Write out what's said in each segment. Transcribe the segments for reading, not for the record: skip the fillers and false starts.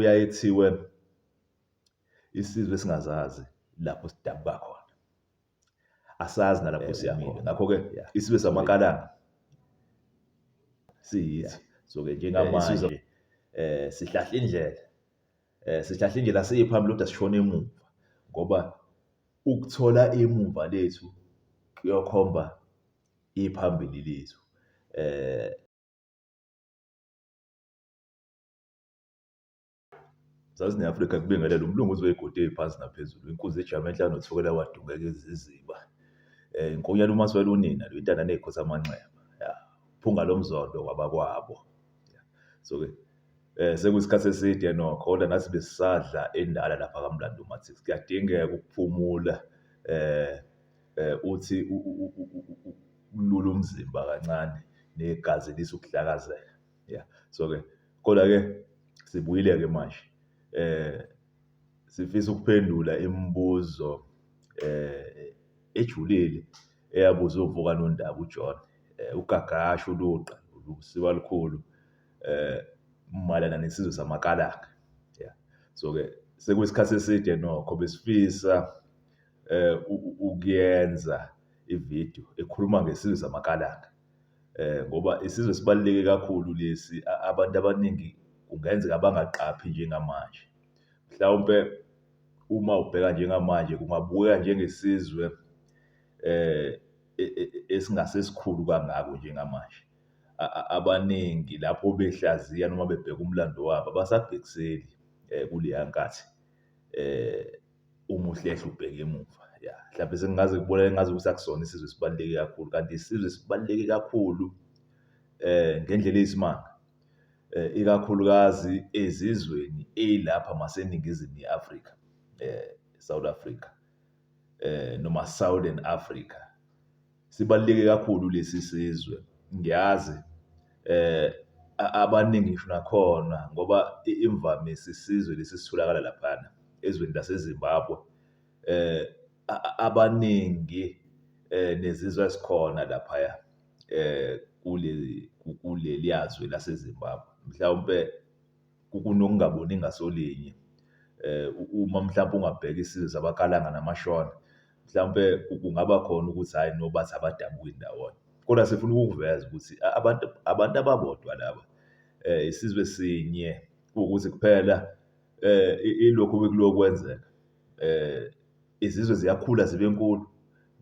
kuyaye kuthiwe isizwe esingazazi lapho sidabuka khona, asazi nalapho siya khona. Ngakho-ke isizwe samaKalanga siyithi. So-ke njengamanje sihlahla indlela, siphambili kodwa sishona emuva, ngoba ukuthola emuva lethu kuyokhomba iphambili lethu. Zazi ne-Afrika kubingelela umlungu uzoyigodi ey'phansi naphezulu, inkunzi ijame enhlane nothukela kwadungeka iziziba. Inkonyane uMaswele unina lo, intandane ey'khosi amanxeba, uphunga lomzondo kwabakwabo. So-ke sekuyisikhathi eside nokho, kodwa nathi besisadla endala lapha kaMlando Mathixo. Kuyadingeka ukuphumula, uthi ulule umzimba kancane negazi lise ukuhlakazeka. So-ke kodwa-ke sibuyile-ke manje. Sifisa ukuphendula imibuzo ejulile eyabuzwa uvuka nondaba uJohn, uGagasha uLuqa, uSiba Lukhulu, mayelana nesizwe samaKalanga. So-ke sekuyisikhathi eside nokho besifisa ukuyenza ividiyo ekhuluma ngesizwe samaKalanga, ngoba isizwe sibaluleke kakhulu lesi. Abantu abaningi kungenzeka bangaqaphi njengamanje. Mhlawumpe uma ubheka njengamanje kungabukeka njengesizwe esingase sikhulu kangako njengamanje. Abaningi lapho behlaziya noma bebheka umlando wabo abasabhekiseli kuleya nkathi uma uhlehla ubheke emuva. Mhlawumbe sengingaze kubonakale engazukuthi akusona isizwe esibaluleke kakhulu, kanti isizwe esibaluleke kakhulu ngendlela eyisimanga, ikakhulukazi ezizweni ey'lapha maseNingizimu ye-Afrika, South Africa, noma Southern Africa. Sibaluleke kakhulu lesi sizwe, ngiyazi abaningi ngisho nakhona ngoba imvamisa isizwe lesi sitholakala laphana ezweni laseZimbabwe. Abaningi nezizwe ezikhona laphaya kuleliya zwe laseZimbabwe mhlawumpe kunokungaboni ngasolinye. Uma mhlawumbe ungabheka isizwe sabaKalanga namaShona, mhlawumbe kungaba khona ukuthi hhayi no bathi abadabuki ndawonye. Kodwa sifuna ukukuveza ukuthi abantu ababodwa laba, isizwe sinye, kuwukuthi kuphela ilokhu bekulokwenzeka. Izizwe ziyakhula zibe nkulu,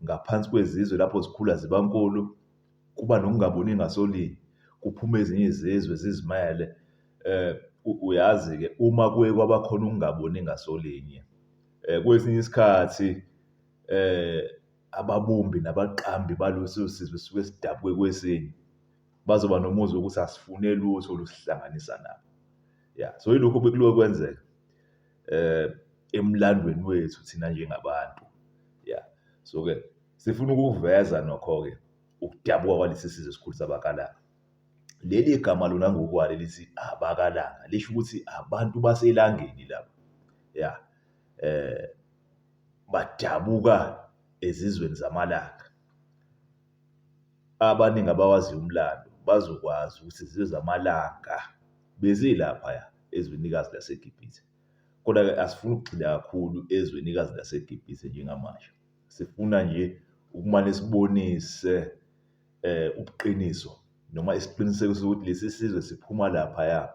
ngaphansi kwezizwe lapho zikhula ziba nkulu, kuba nokungaboni ngasolinye, kuphume ezinye izizwe zizimele. Uyazi-ke uma kuye kwaba khona ukungaboni ngasolinye, kwesinye isikhathi ababumbi nabaqambi baleso sizwe esisuke sidabuke kwesinye bazoba nomuzwa wokuthi asifune lutho olusihlanganisa nabo. So yilokhu bekulokwenzeka emlandweni wethu thina njengabantu. So-ke sifuna ukuveza nokho-ke ukudabuka kwalesi sizwe esikhulu sabaKalanga. Leli gama lona ngokwalo lithi abaKalanga lisho ukuthi abantu baselangeni laba. Badabuka ezizweni zamalanga. Abaningi abawaziyo umlando bazokwazi ukuthi izizwe zamalanga bezilaphaya ezwenikazi laseGibhithe. Kodwa-ke asifuni ukugxila kakhulu ezwenikazi laseGibhithe njengamanje. Sifuna nje ukumane sibonise ubuqiniso noma isiqinisekiso ukuthi lesi sizwe siphuma laphaya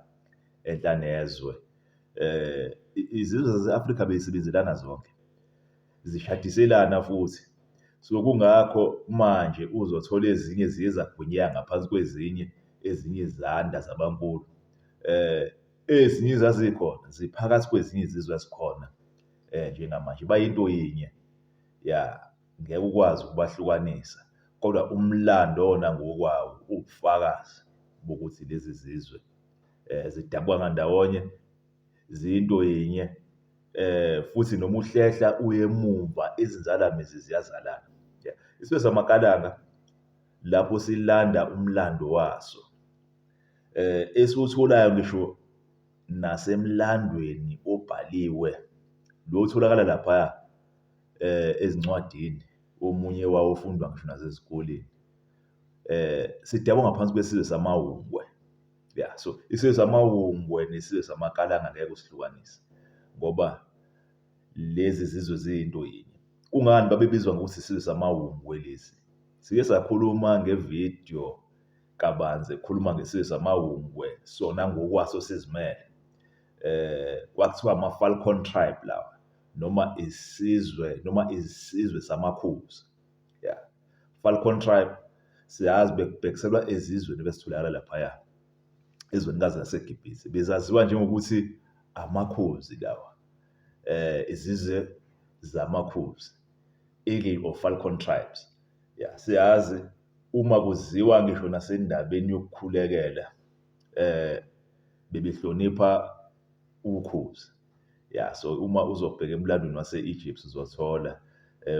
enhlanezwe. Izizwe zase-Afrika beyisebenzelana zonke, zishadiselana futhi. So kungakho manje uzothola ezinye ziye zagwinyeka ngaphansi kwezinye, ezinye zanda zabankulu. Ezinye ezazikhona ziphakathi kwezinye izizwe ezikhona njengamanje, bayinto yinye. Ngeke ukwazi ukubahlukanisa, kodwa umlando wona ngokwawo ubufakazi bokuthi lezi zizwe zidabuka ngandawonye, ziyinto yinye. Futhi noma uhlehla uye emuva, izinzalamizi ziyazalana. Isizwe samaKalanga lapho silanda umlando waso, esiwutholayo ngisho nasemlandweni obhaliwe lo otholakala laphaya ezincwadini, omunye wawo ofundwa ngisho nasezikoleni. Sidabuka ngaphansi kwesizwe samaHungwe. Yeah, so isizwe samawungwe nesizwe samakalanga ngeke usihlukanise ngoba lezi zizwe ziyinto yinye. Kungani babebizwa ngokuthi isizwe samawungwe lezi? Sike sakhuluma ngevidiyo kabanzi ekhuluma ngesizwe samawungwe sona ngokwaso sizimele. Kwakuthiwa ama-Falcon tribe lawa noma isizwe samakhozi. Yeah. Falcon tribe siyazi bekubhekiselwa ezizweni besitholakala laphaya ezwenikazi laseGibhithe. Bezaziwa njengokuthi amakhozi lawa. Izizwe zamakhozi, Eagle or Falcon tribes. Yeah, siyazi uma kuziwa ngisho nasendabeni yokukhulekela bebehlonipha ukhozi. Yeah, so uma uzobheka emlandweni wase-Egypt uzothola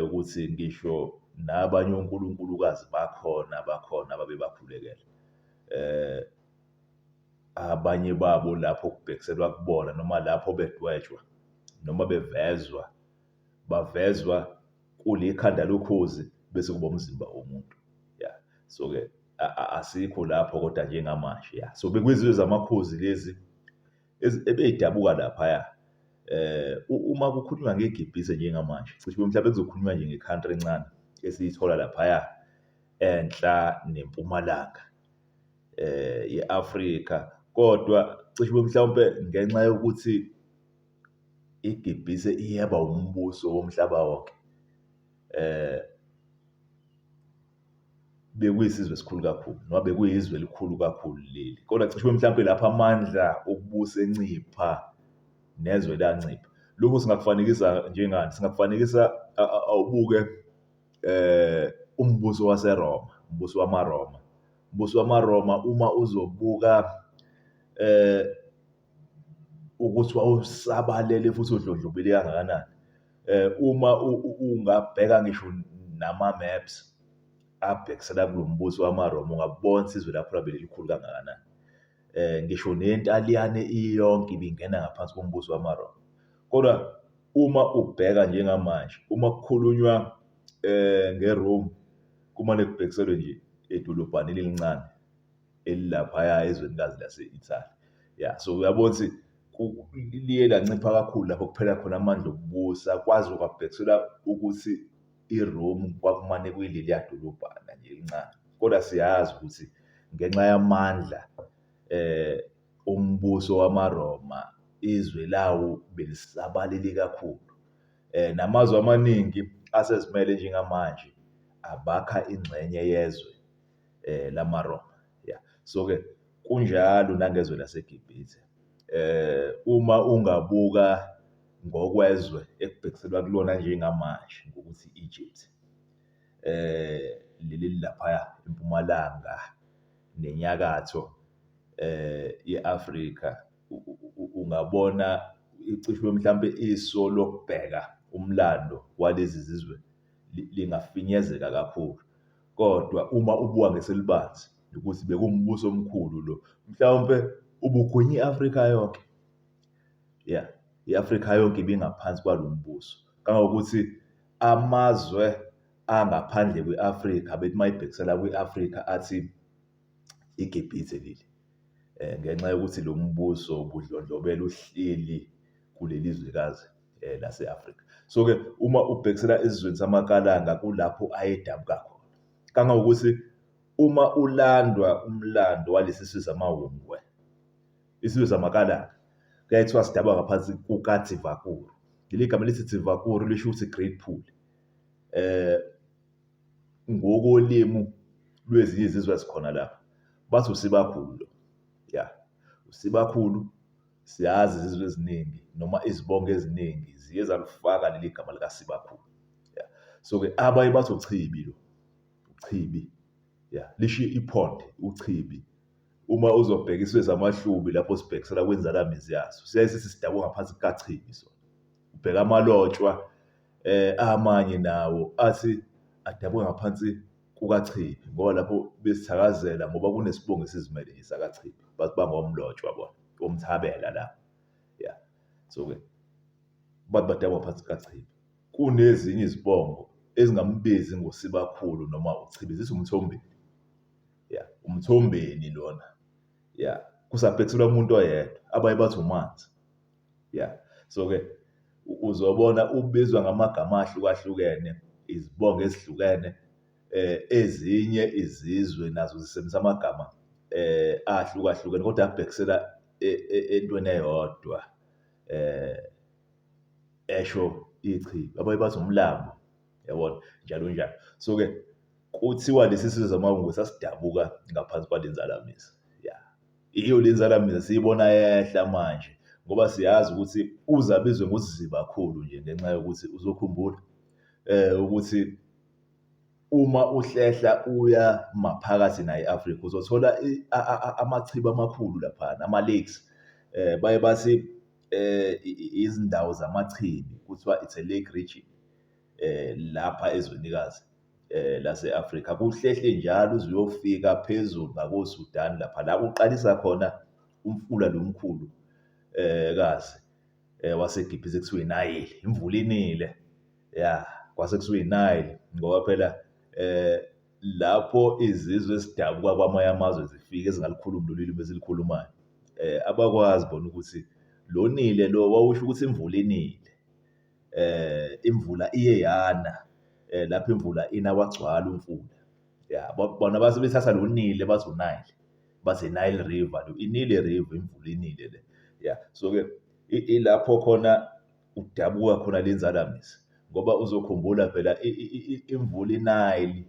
ukuthi ngisho nabanye onkulunkulukazi bakhona ababebakhulekela. Abanye babo lapho kubhekiselwa kubona noma lapho bedwetshwa noma bavezwa kulikhanda lokhozi bese kuba umzimba womuntu. Yeah. So ke asikho lapho kodwa njengamanje. Yeah. So bekuyizizwe zamakhozi lezi ebeyidabuka laphaya. Uma kukhulunywa ngeGibhithe njengamanje cishe mhlawumbe kuzokhulunywa nje nge-country encane esiyithola laphaya enhla nempumalanga ye-Afrika, kodwa cishe mhlawumbe ngenxa yokuthi iGibhithe iyaba umbuso womhlaba wonke, bekuyisizwe esikhulu kakhulu noma bekuyizwe elikhulu kakhulu leli, kodwa cishe mhlawumbe lapha amandla okubusa encipha nezwe lancipha. Lokhu singakufanekisa njengani? Singakufanekisa awubuke umbuso waseRoma, umbuso wamaRoma. Umbuso wamaRoma uma uzobuka ukuthi wawusabalele futhi udlondlobele kangakanani. Uma ungabheka ngisho nama-maps abhekisela kulo mbuso wamaRoma ungabona isizwe lapho labe likhulu kangakanani. Ngisho nentaliyane iyonke ibingena ngaphansi kombuso wamaRoma. Kodwa uma ubheka njengamanje, uma kukhulunywa ngeRome, kumane kubhekiselwe nje edolobhani elincane elilaphaya ezwenikazi lase-Italy. Yeah, so uyabona ukuthi liye lancipha kakhulu lapho kuphela khona amandla okubusa, kwazi kwabhekisela ukuthi iRome kwakumane kuyileliya dolobhana nje elincane. Kodwa siyazi ukuthi ngenxa yamandla umbuso wamaRoma, izwe lawo belisabalele kakhulu. Namazwe amaningi asezimele njengamanje abakha ingxenye yezwe lamaRoma. Yeah. So ke kunjalo nangezwe laseGibhithe. Uma ungabuka ngokwezwe ekubhekiselwa kulona njengamanje ngokuthi Egypt, leli laphaya empumalanga nenyakatho ye-Afrika, ungabona icishwe mhlambe iso lokubheka umlando walezi zizwe lingafinyezeka kakhulu. Kodwa uma ubuka ngeselibanzi ukuthi bekumbuso omkhulu lo, mhlawumbe ubugwinya i-Afrika yonke. Yeah, i-Afrika yonke ibingaphansi kwalo mbuso. Kangokuthi amazwe angaphandle kwe-Afrika bethi mayibhekisela kwi-Afrika athi iGibhithe leli. Ngenxa yokuthi lo mbuso ubudlondlobela uhleli kuleli zwekazi lase-Afrika. So ke uma ubhekisela esizweni samakalanga kulapho ayedabuka khona. Kangokuthi uma ulandwa umlando walesi sizwe samawungwe, isizwe samakalanga kuyathiwa sidabwa ngaphansi kukaTsivakuru. Leli gama lithi Tsivakuru lisho ukuthi great pool. Ngokolimi lwezinye izizwe ezikhona lapha bathi usibakhulu lo. Yeah, usibakhulu siyazi izizwe eziningi noma izibongo eziningi ziye zalufaka leli gama likaSibakhulu. Yeah. So ke abanye bathi uchibi lo. Uchibi. Yeah, lisho iPhonde, uchibi. Uma uzobheka isizwe samahlubi lapho sibhekisela kwenzalamizi yaso, siyaye sithi sidabwa ngaphansi kukachibi sona. Ubheka amalotshwa amanye nawo athi adabwe ngaphansi kukachibi ngoba lapho besithakazela ngoba kunesibongo esizimele nje sakachibi. Bathi bangomlotshwa bona, omthabela la. Yeah. So ke bathi badabwa ngaphansi kukachibi. Kunezinye izibongo ezingambizi ngosibakhulu noma uchibi, zithi umthombeni. Yeah, umthombeni lona. Yeah, kusabhekiselwa kumuntu oyedwa, abanye bathi uManzi. Yeah. So-ke uzobona ubizwa ngamagama ahlukahlukene, izibongo ezihlukene, ezinye izizwe nazo zisebenzisa amagama ahlukahlukene kodwa abhekisela entweni eyodwa, esho ichibi. Abanye bathi umlambo, yabona, njalo njalo. So-ke kuthiwa lesi sizwe samaHungu sasidabuka ngaphansi kwalenzalamisa. Yeah. Iyo lenzalamisa siyibona yehla manje ngoba siyazi ukuthi uzabizwe ngoSizibakhulu nje ngenxa yokuthi uzokhumbula ukuthi uma uhlehla uya maphakathi naye i-Afrika uzothola amachibi amakhulu laphana, ama-lakes. Baye bathi izindawo zamachibi kuthiwa it's a lake region lapha ezwenikazi lase-Afrika. Kuhlehle njalo uze uyofika phezulu ngakoSudan lapha la kuqalisa khona umfula lo mkhulu kazi waseGibhithe ekuthiwa iNile, imvula inile. Yeah, kwase kuthiwa iNile ngoba phela lapho izizwe ezidabuka kwamanye amazwe zifika ezingalikhulumi lolu limi ezilikhulumayo, abakwazi bona ukuthi lo Nile lo wawusho ukuthi imvula inile. Imvula iye yana lapho imvula ina kwagcwala umfula. Yeah, bona base bethatha lo Nile bathi uNile, bathi Nile River, iNile River, imvula inile le. Yeah, so-ke ilapho khona udabuka khona lenzalamisa ngoba uzokhumbula phela imvula iNile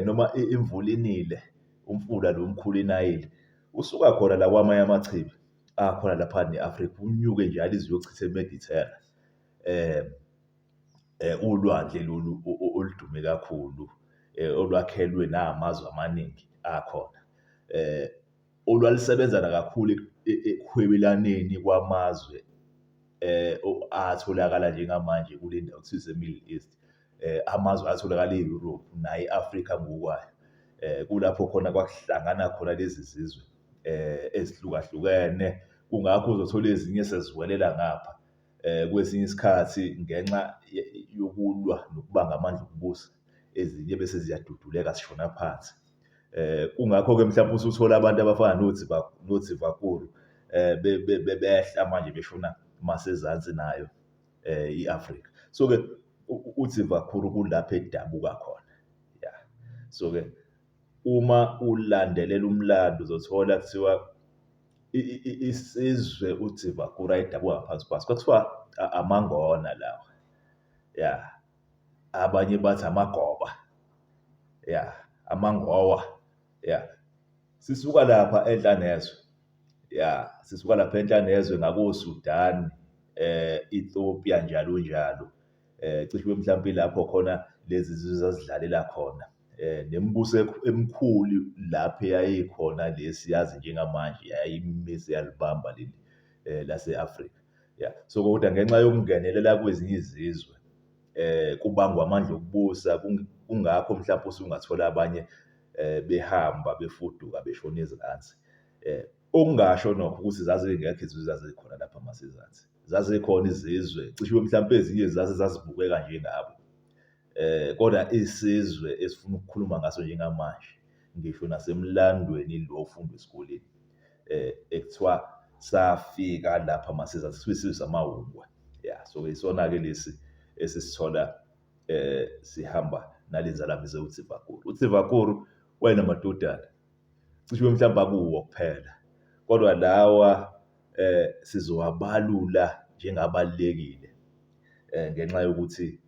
noma imvula inile, umfula lo mkhulu iNile usuka khona la kwamanye amachibi akhona lapha ne-Afrika, unyuke njalo ize uyochitha eMedithera. Ulwandle lolu oludume kakhulu olwakhelwe namazwe amaningi akhona, olwalisebenzana kakhulu ekuhwebelaneni kwamazwe atholakala njengamanje kule ndawo kuthiwa ise-Middle East. Amazwe atholakala e-Europe naye i-Afrika ngokwayo. Kulapho khona kwakuhlangana khona lezi zizwe ezihlukahlukene. Kungakho uzothola ezinye seziwelela ngapha kwesinye isikhathi ngenxa yokulwa nokubanga amandla okubusa, ezinye bese ziyaduduleka zishona phansi. Kungakho-ke mhlawumbe usuthola abantu abafana noTsivakuru behla manje beshona masezansi nayo i-Afrika. So-ke uTsivakuru kulapho edabuka khona. Yeah. So-ke uma ulandelela umlando uzothola kuthiwa isizwe uTsivakuru ayedabuka ngaphansi kwaso kwathiwa amaNgona lawa. Yeah. Abanye bathi amaGoba. Yeah, amaNgowa. Yeah. Sisuka lapha enhlanezwe. Yeah, sisuka lapha enhlanezwe ngakoSudan, Ethiopia njalo njalo. Cishe mhlawumbe lapho khona lezi zizwe zazidlalela khona. Nemibuso emikhulu lapho yayikhona lesiyazi njengamanje yayimise yalibamba leli lase-Afrika. Yeah. So kodwa ngenxa yokungenelela kwezinye izizwe kubangwa amandla okubusa, kungakho mhlawumbe usungathola abanye behamba befuduka beshona ezansi. Okungasho nokho ukuthi zazingekho izizwe zazikhona lapha masezansi. Zazikhona izizwe cishe mhlawumbe ezinye zazibukeka njengabo. Kodwa isizwe esifuna ukukhuluma ngaso njengamanje, ngisho nasemlandweni lo ofundwa esikoleni, ekuthiwa safika lapha masezansi, kuthiwa isizwe samaHungu. Yeah, so isona-ke lesi esisithola sihamba nalenzalamisa uTsivakuru. uTsivakuru wayenamadodana cishe mhlawumbe akuwo kuphela, kodwa lawa sizowabalula njengabalulekile ngenxa yokuthi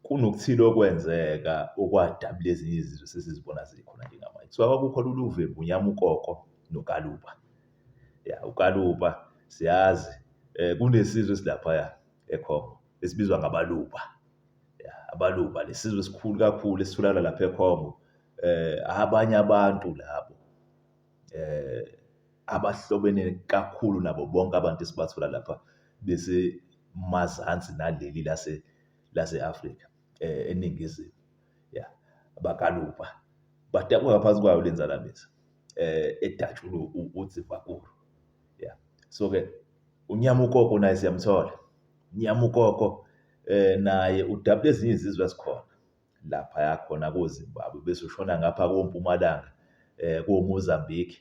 kunokuthile okwenzeka okwadabula ezinye izizwe sesizibona zikhona njengamanje. Kuthiwa kwakukho lolu uvembu uNyamukoko noKaluba. Yeah, uKaluba siyazi kunesizwe esilaphaya eCongo esibizwa ngabaLuba. Yeah, abaLuba lesizwe esikhulu kakhulu esitholakala lapha eCongo. Abanye abantu labo abahlobene kakhulu nabo bonke abantu esibathola lapha bese mazansi naleli lase-Afrika eningizimu. Yeah, abaKaluba badabuka ngaphansi kwayo lenzalamisa edatshulwe uTsivakuru. Yeah. So-ke uNyamukoko naye siyamthola. uNyamukoko naye udabula ezinye izizwe ezikhona lapha yakhona koZimbabwe bese ushona ngapha koMpumalanga koMozambique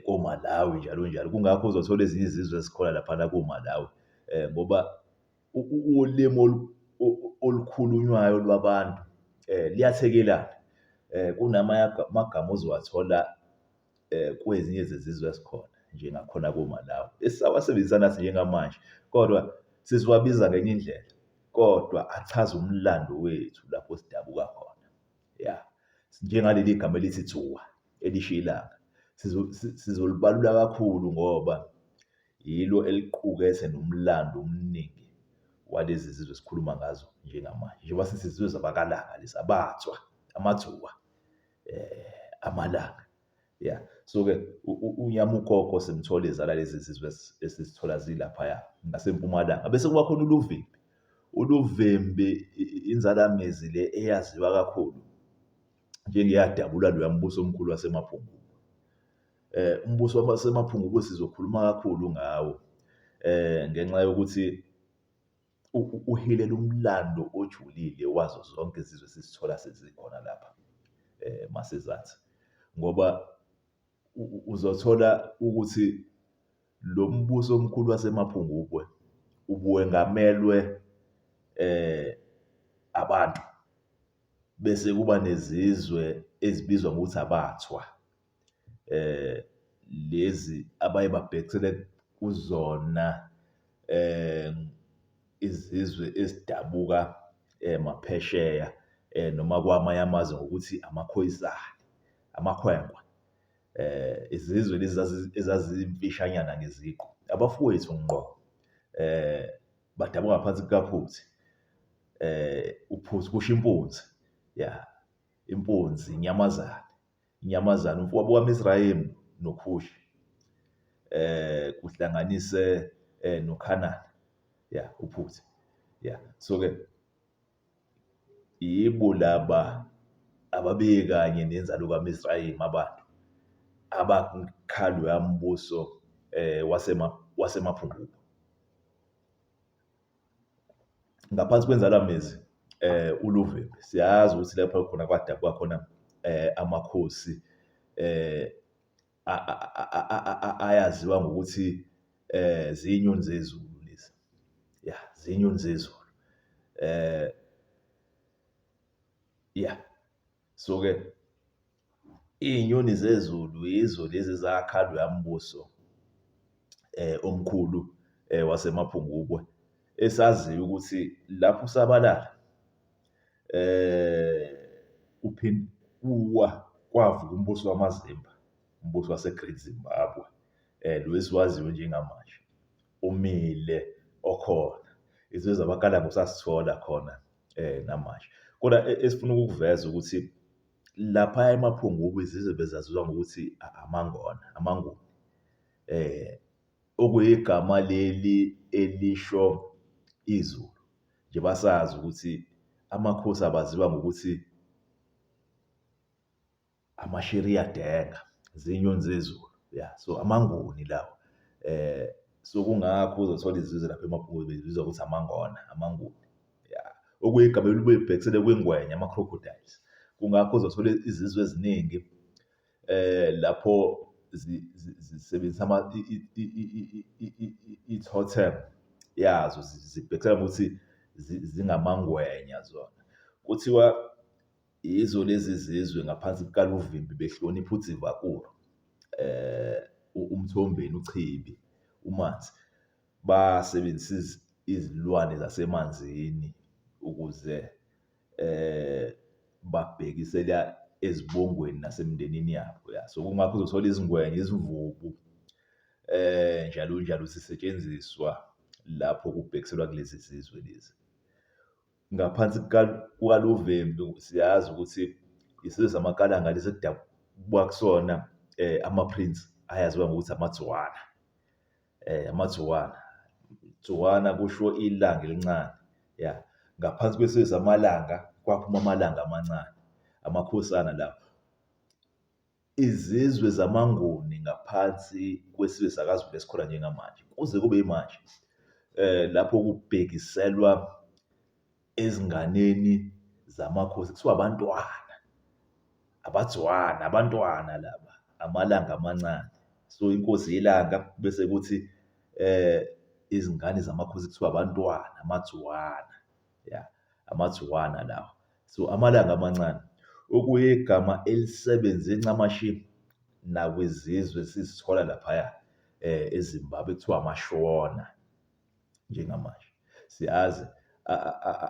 koMalawi njalo njalo. Kungakho uzothola ezinye izizwe ezikhona laphana koMalawi, ngoba ulimi olukhulunywayo lwabantu liyathekelana. Kunamanye amagama ozowathola kwezinye zezizwe ezikhona njengakhona koMalawi esisawasebenzisa nathi njengamanje, kodwa sesiwabiza ngenye indlela, kodwa achaze umlando wethu lapho sidabuka khona. Ya, njengaleli gama elithi Dzuwa, elisho ilanga, sizolibalula kakhulu ngoba yilo eliqukethe nomlando omningi walezi zizwe esikhuluma ngazo njengamanje. Njengoba sithi izizwe zabakalanga lezi, abaTswa, amaDzuwa, amalanga. Ya, so-ke uNyamukoko simthola ezala lezi zizwe esizithola zilaphaya ngasempumalanga. Bese kuba khona uLuvimbi. uLuvimbi inzalamizi le eyaziwa kakhulu njengeyadabula loya mbuso omkhulu wasemaphungubwe. Umbuso wasemaphungubwe sizokhuluma kakhulu ngawo ngenxa yokuthi uhilela umlando ojulile wazo zonke izizwe sizithola sezikhona lapha Masizatha, ngoba uzothola ukuthi lo mbuso omkhulu wasemaphungubwe ubuwengamelwe abantu, bese kuba nezizwe ezibizwa ngokuthi abaTswa, lezi abaye babhekisele kuzona izizwe ezidabuka maphesheya noma kwamanye amazwe ngokuthi amakhoyisane, amakhwenkwe. Izizwe lezi ezazimfishanyana ngeziqu, abafowethu ngqo, badabuka ngaphansi kukaPhuthi. uPhuthi kusho impunzi, ya, impunzi, inyamazane, umfowabo kaMizrayim noKhushi, kuhlanganise noKhanani, ya, uPhuthi, ya. So-ke yibo laba ababe kanye nenzalo kaMizrayim, abantu abakha loya mbuso wasemaphungubwe. Ngaphansi kwenzalamizi uLuvimbi, siyazi ukuthi lapho khona kwadabuka khona amakhosi ayaziwa ngokuthi ziyinyoni zezulu lezi. Ya, ziyinyoni zezulu. Ya, so-ke iy'nyoni zezulu yizo lezi zakha loya mbuso omkhulu wasemaphungubwe, esaziyo ukuthi lapho usabalala kwavuka umbuso wamaZimba, umbuso waseGreat Zimbabwe, lo esiwaziyo njengamanje, umile, okhona. Izizwe zabakalanga usasithola khona namanje. Kodwa esifuna ukukuveza ukuthi laphaya emaphungubwe izizwe bezaziwa ngokuthi amanguni, okuyigama leli elisho izulu. Nje basazi ukuthi amakhosi abaziwa ngokuthi aMashiriyadenga, ziyinyoni zezulu, ya. So amanguni lawo. So kungakho uzothola izizwe lapha emaphungubwe bezibizwa ukuthi amanguni, ya. Okuyigama elibhekisele kwingwenya, ama-crocodiles. Kungakho uzothola izizwe eziningi lapho zisebenzisa i-totem yazo, zibhekisela ngokuthi zingamangwenya zona. Kuthiwa yizo lezi zizwe ngaphansi kukaLuvimbi behlonipha uDzivakulu, uMthombeni, uChibi, uManzi, basebenzisa izilwane zasemanzini ukuze babhekisela ezibongweni nasemndenini yabo, ya. So kungakho uzothola izingwenya, izimvubu, njalo njalo zisetshenziswa lapho kubhekiselwa kulezi zizwe lezi. Ngaphansi kukaLuvimbi siyazi ukuthi isizwe samakalanga lesi ekudabuka kusona ama-prince ayaziwa ngokuthi amaDzuwana. Dzuwana kusho ilanga elincane, ya. Ngaphansi kwesizwe samalanga kwaphuma amalanga amancane, amakhosana lawo. Izizwe zamanguni ngaphansi kwesizwe sakaZulu esikhona njengamanje, kuze kube yimanje, lapho kubhekiselwa ezinganeni zamakhosi, kuthiwa abantwana, abaDzuwana, abantwana laba, amalanga amancane, So inkosi yelanga bese kuthi izingane zamakhosi kuthiwa abantwana amaDzuwana, ya amaDzuwana lawa. So amalanga amancane okuyigama elisebenze ncamashi nakwizizwe sizithola laphaya eZimbabwe kuthiwa amaShona njengamanje. Siyazi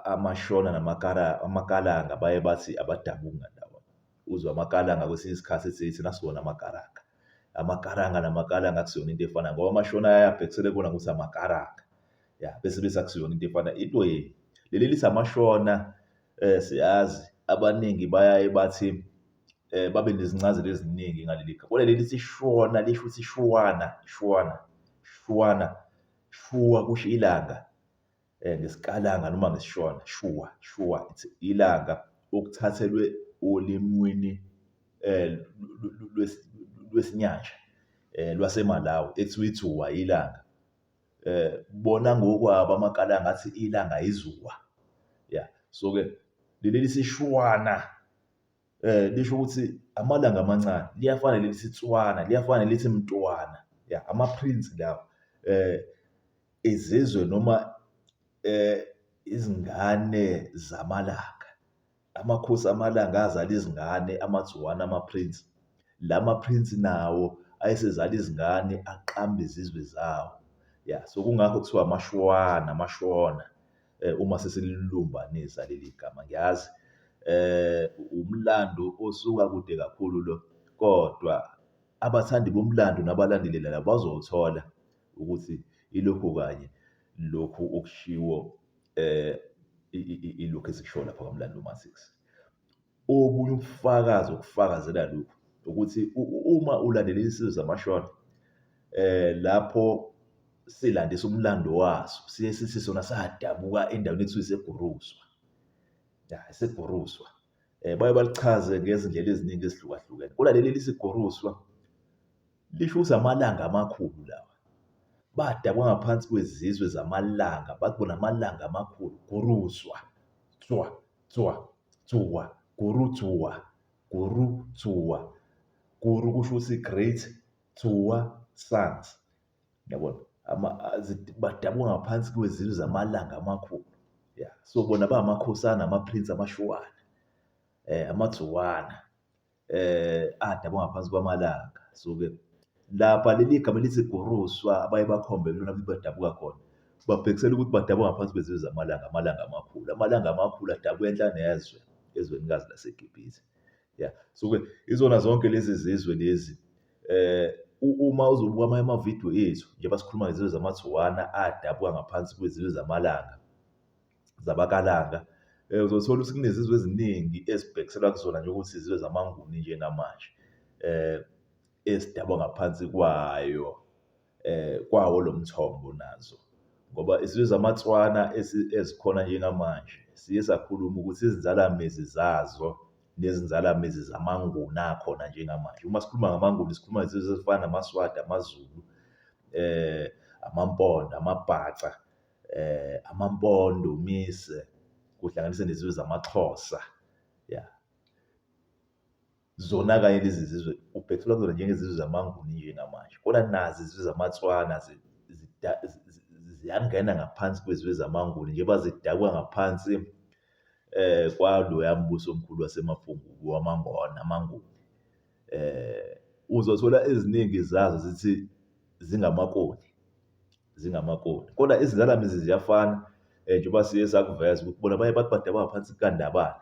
amaShona amaKalanga baye bathi abadabuki ngalawa. Uzwe amaKalanga kwesinye isikhathi ethi thina sona amaKaranga. AmaKaranga namaKalanga akusiyona into efanayo ngoba amaShona ayabhekisela kubona ukuthi amaKaranga. Ya bese akusiyona into efanayo. Into leli lithi amaShona siyazi abaningi bayaye bathi babe nezincazelo eziningi ngaleli gama. Kodwa leli lithi Shona lisho ukuthi Shwana, kusho ilanga ngesiKalanga noma ngesiShona, Shua, it's ilanga okuthathelwe olimini lwesinyanja lwaseMalawi ekuthiwa iDzuwa ilanga. Bona ngokwabo amaKalanga athi ilanga iZuwa. Ya so-ke leli lithi Shwana lisho ukuthi amalanga amancane, liyafana lelithi Tswana, liyafana lelithi Mntwana. Ya ama-prince lawa izizwe noma izingane zamalanga. Amakhosi amalanga azala izingane amaDzuwana ama-prince. Lama-prince nawo ayesezala izingane aqamba izizwe zawo. Ya so kungakho kuthiwa amashona uma sesililumbanisa leli gama. Ngiyazi umlando osuka kude kakhulu lo, kodwa abathandi bomlando nabalandelela bazothola ukuthi ilokhu kanye lokhu okushiwo ilokhu esikusho lapha kwaMlando Matrix. Obunye ubufakazi okufakazela lokhu ukuthi uma ulandelela isizwe zamaShona lapho silandisa umlando waso siye sithi sona sadabuka endaweni ethiwa iseGuruswa. Ya iseGuruswa. Baye balichaze ngezindlela eziningi ezihlukahlukene. Kodwa leli liseGuruswa lisho ukuthi amalanga amakhulu lawa. Badabwa ngaphansi kwezizwe zamalanga, bathi bona amalanga amakhulu, Guruswa, Dzuwa, Guru-Dzuwa. Guru kusho ukuthi great, Dzuwa sons. Yabona? Badabwa ngaphansi kwezizwe zamalanga amakhulu. Ya so bona bangamakhosana ama-prince amaShwana, amaDzuwana adabwa ngaphansi kwamalanga. So-ke lapha leli gama lithi Guruswa abaye bakhombe kulona badabuka khona. Babhekisela ukuthi badabwa ngaphansi kwezizwe zamalanga, amalanga amakhulu. Amalanga amakhulu adabuka enhla nezwe, ezwenikazi laseGibhithe. Ya so-ke izona zonke lezi zizwe lezi uma uzobuka amanye amavidiyo ethu njengoba sikhuluma ngezizwe zamaDzuwana adabuka ngaphansi kwezizwe zamalanga zabaKalanga, uzothola ukuthi kunezizwe eziningi ezibhekiselwa kuzona nje ukuthi izizwe zamaNguni njengamanje esidabwa ngaphansi kwawo lo mthombo nazo. Ngoba izizwe zamaTswana ezikhona njengamanje siye sakhuluma ukuthi izinzalamizi zazo nezinzalamizi zamaNguni akhona njengamanje. Uma sikhuluma ngamaNguni sikhuluma ngezizwe ezifana namaSwati, amaZulu, amaMpondo, amaBhaca, amaMpondo, Mise, kuhlanganise nezizwe zamaXhosa. Ya zona kanye lezi zizwe ubhekisela kuzona njengezizwe zamaNguni njengamanje. Kodwa nazi izizwe zamaTswana ziyangena ngaphansi kwezizwe zamaNguni njengoba zidabwa ngaphansi kwaloya mbuso omkhulu wasemaPungubu wamaNgoni, amaNguni. Uzothola eziningi zazo zithi zingamakoni. Kodwa izinzalamizi ziyafana njengoba siye sakuveza ukuthi bona baye bathi badabwa ngaphansi kukaNdabane,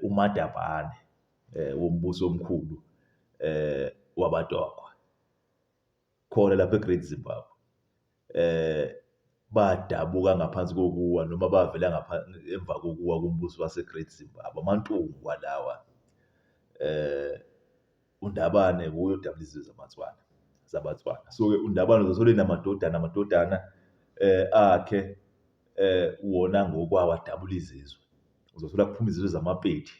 uMadabane wombuso omkhulu wabaTokwa khona lapha eGreat Zimbabwe. Badabuka ngaphansi kokuwa noma bavela emva kokuwa kombuso waseGreat Zimbabwe. AmaNtungwa lawa uNdabane wuye odabula izizwe zabaTswana. So-ke uNdabane uzothola amadodana akhe wona ngokwawo adabula izizwe. Uzothola kuphuma izizwe zamaPedi,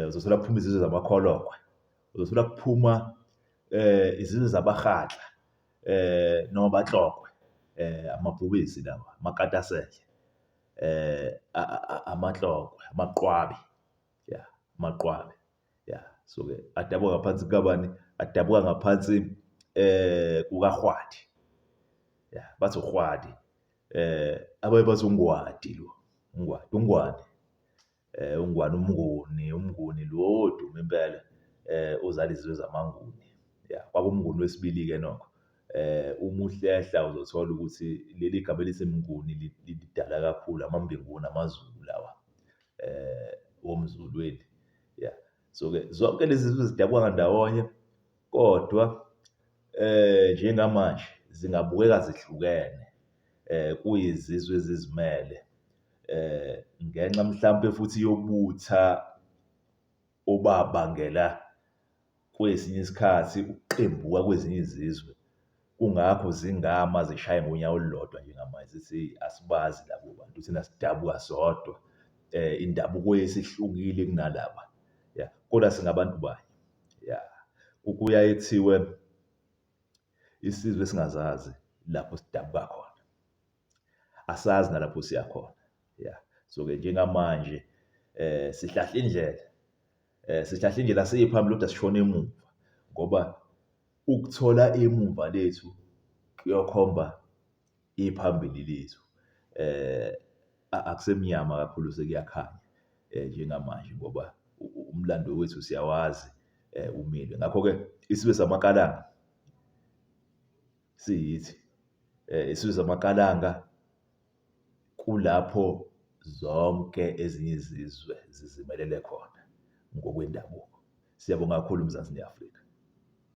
uzothola kuphuma izizwe zamakholokwe, uzothola kuphuma izizwe zabaRhatla noma abaTlokwe, amabhubesi lawa, amakatasehle, amaTlokwe, amaqwabi, ya amaqwabi. Ya so-ke adabwa ngaphansi kukabani? adabuka ngaphansi kukaRhwadi. Ya, bathi uRhwadi. Abaye bathi uNgwadi lo. Ungwane. Umnguni lo odume impela. Ozala izizwe zamaNguni. Ya, kwakumnguni wesibili-ke nokho. Uma uhlehla uzothola ukuthi leli gama elithi Mnguni lidala kakhulu amaMbenguni, amaZulu lawa. Womzulweni. Ya. So-ke zonke lezi zizwe zidabuka ndawonye kodwa njengamanje zingabukeka zihlukene. Kuyizizwe ezizimele. Ngenxa mhlambe futhi yobutha obabangela kwesinye isikhathi ukuqembuka kwezinye izizwe. Kungakho zingama zishaye ngonyawo olulodwa njengamanje zithi asibazi labo bantu thina sidabuka sodwa. Indabuko yethu ihlukile kunalaba. Ya, kodwa singabantu banye. Ya. Kuyaye kuthiwe isizwe esingazazi lapho sidabuka khona. Asazi nalapho siya khona. Ya. So-ke njengamanje sihlahla indlela siyiphambili kodwa sishona emuva ngoba ukuthola emuva lethu kuyokhomba iphambili lethu. Akusemnyama kakhulu sekuyakhanya njengamanje ngoba umlando wethu siyawazi umile. Ngakho-ke isizwe samaKalanga siyithi. Isizwe samaKalanga kulapho zonke ezinye izizwe zizimelele khona ngokwendabuko. Siyabonga kakhulu Mzansi neAfrika.